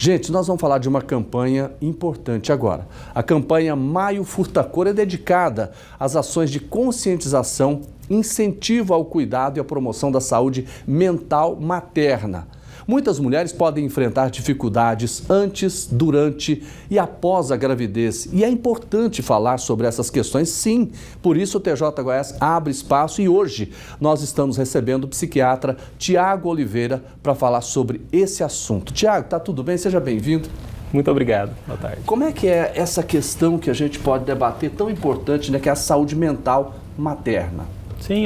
Gente, nós vamos falar de uma campanha importante agora. A campanha Maio Furta Cor é dedicada às ações de conscientização, incentivo ao cuidado e à promoção da saúde mental materna. Muitas mulheres podem enfrentar dificuldades antes, durante e após a gravidez. E é importante falar sobre essas questões, sim. Por isso o TJ Goiás abre espaço e hoje nós estamos recebendo o psiquiatra Tiago Oliveira para falar sobre esse assunto. Tiago, tá tudo bem? Seja bem-vindo. Muito obrigado. Boa tarde. Como é que é essa questão que a gente pode debater tão importante, né, que é a saúde mental materna? Sim,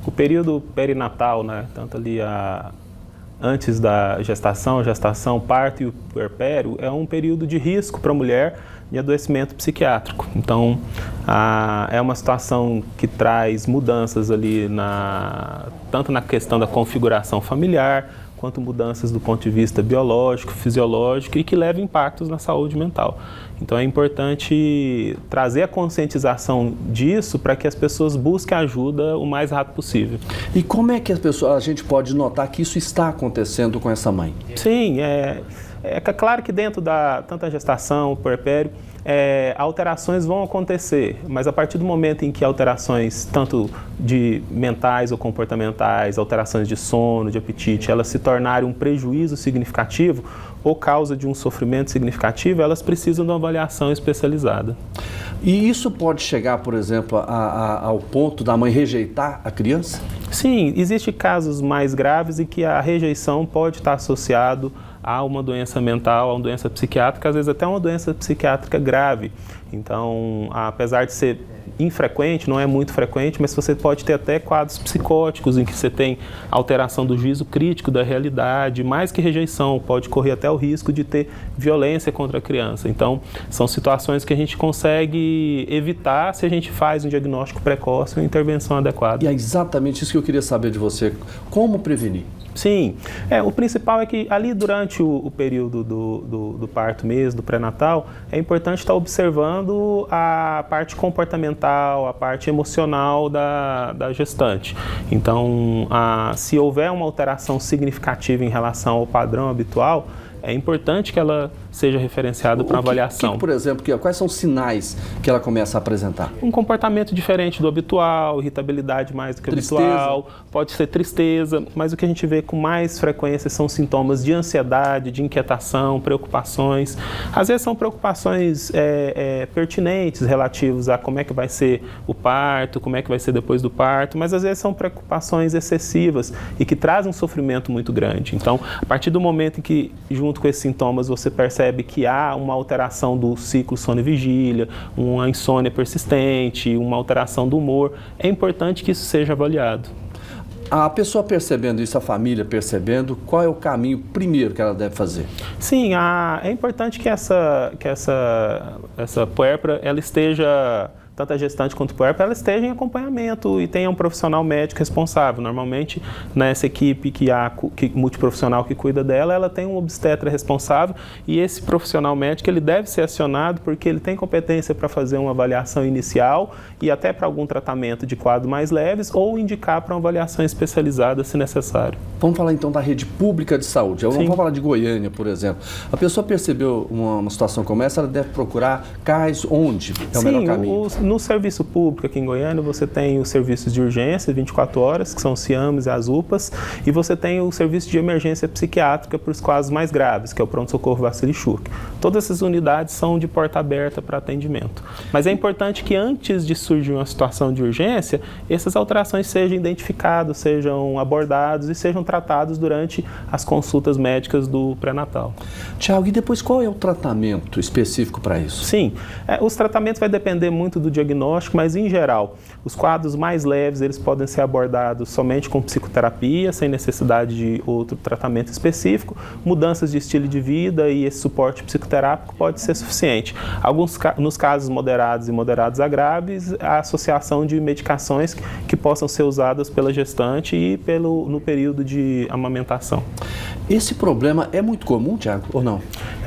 o período perinatal, né, tanto ali antes da gestação, parto e o puerpério, é um período de risco para a mulher de adoecimento psiquiátrico. Então, é uma situação que traz mudanças ali tanto na questão da configuração familiar, quanto mudanças do ponto de vista biológico, fisiológico e que leva impactos na saúde mental. Então é importante trazer a conscientização disso para que as pessoas busquem ajuda o mais rápido possível. E como é que a gente pode notar que isso está acontecendo com essa mãe? Sim, é claro que dentro tanto a gestação, o puerpério, alterações vão acontecer, mas a partir do momento em que alterações, tanto de mentais ou comportamentais, alterações de sono, de apetite, elas se tornarem um prejuízo significativo ou causa de um sofrimento significativo, elas precisam de uma avaliação especializada. E isso pode chegar, por exemplo, ao ponto da mãe rejeitar a criança? Sim, existem casos mais graves em que a rejeição pode estar associado a uma doença mental, a uma doença psiquiátrica, às vezes até uma doença psiquiátrica grave. Então, apesar de ser infrequente, não é muito frequente, mas você pode ter até quadros psicóticos em que você tem alteração do juízo crítico da realidade, mais que rejeição, pode correr até o risco de ter violência contra a criança. Então, são situações que a gente consegue evitar se a gente faz um diagnóstico precoce e uma intervenção adequada. E é exatamente isso que eu queria saber de você. Como prevenir? Sim, o principal é que ali durante o período do parto mesmo, do pré-natal, é importante estar observando a parte comportamental, a parte emocional da gestante. Então, se houver uma alteração significativa em relação ao padrão habitual, é importante que ela seja referenciada para avaliação. Por exemplo, quais são os sinais que ela começa a apresentar? Um comportamento diferente do habitual, irritabilidade mais do que habitual, pode ser tristeza, mas o que a gente vê com mais frequência são sintomas de ansiedade, de inquietação, preocupações. Às vezes são preocupações pertinentes relativos a como é que vai ser o parto, como é que vai ser depois do parto, mas às vezes são preocupações excessivas e que trazem um sofrimento muito grande. Então, a partir do momento em que, junto com esses sintomas, você percebe que há uma alteração do ciclo sono e vigília, uma insônia persistente, uma alteração do humor, é importante que isso seja avaliado. A pessoa percebendo isso, a família percebendo, qual é o caminho primeiro que ela deve fazer? Sim, é importante que essa puérpera, ela esteja, tanto a gestante quanto o puérpero, ela esteja em acompanhamento e tenha um profissional médico responsável. Normalmente, nessa equipe multiprofissional que cuida dela, ela tem um obstetra responsável e esse profissional médico ele deve ser acionado porque ele tem competência para fazer uma avaliação inicial e até para algum tratamento de quadros mais leves ou indicar para uma avaliação especializada se necessário. Vamos falar então da rede pública de saúde. Vamos falar de Goiânia, por exemplo. A pessoa percebeu uma situação como essa, ela deve procurar CAIS onde é o melhor caminho? No serviço público aqui em Goiânia, você tem os serviços de urgência 24 horas, que são os CIAMs e as UPAs, e você tem o serviço de emergência psiquiátrica para os casos mais graves, que é o pronto-socorro Vacili Schurk. Todas essas unidades são de porta aberta para atendimento. Mas é importante que antes de surgir uma situação de urgência, essas alterações sejam identificadas, sejam abordadas e sejam tratados durante as consultas médicas do pré-natal. Tiago, e depois qual é o tratamento específico para isso? Sim, os tratamentos vai depender muito do diagnóstico, mas em geral, os quadros mais leves, eles podem ser abordados somente com psicoterapia, sem necessidade de outro tratamento específico. Mudanças de estilo de vida e esse suporte psicoterápico pode ser suficiente. Nos casos moderados e moderados a graves, a associação de medicações que possam ser usadas pela gestante e no período de amamentação. Esse problema é muito comum, Tiago, ou não?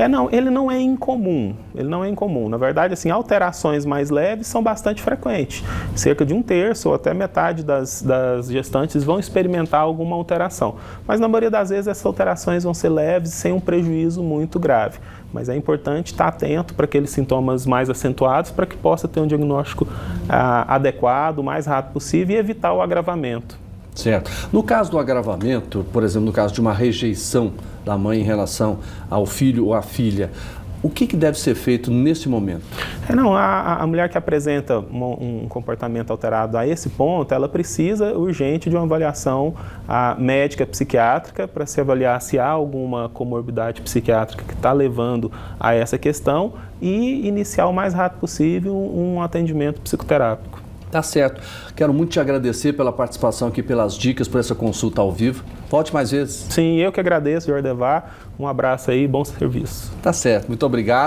Não, ele não é incomum. Ele não é incomum. Na verdade, assim, alterações mais leves são bastante frequentes. Cerca de 1/3 ou até metade das gestantes vão experimentar alguma alteração. Mas na maioria das vezes essas alterações vão ser leves, sem um prejuízo muito grave. Mas é importante estar atento para aqueles sintomas mais acentuados, para que possa ter um diagnóstico adequado, o mais rápido possível, e evitar o agravamento. Certo. No caso do agravamento, por exemplo, no caso de uma rejeição da mãe em relação ao filho ou à filha, o que deve ser feito nesse momento? A mulher que apresenta um comportamento alterado a esse ponto, ela precisa urgente de uma avaliação médica psiquiátrica para se avaliar se há alguma comorbidade psiquiátrica que está levando a essa questão e iniciar o mais rápido possível um atendimento psicoterápico. Tá certo. Quero muito te agradecer pela participação aqui, pelas dicas, por essa consulta ao vivo. Volte mais vezes. Sim, eu que agradeço, Jordevar. Um abraço aí, bom serviço. Tá certo. Muito obrigado.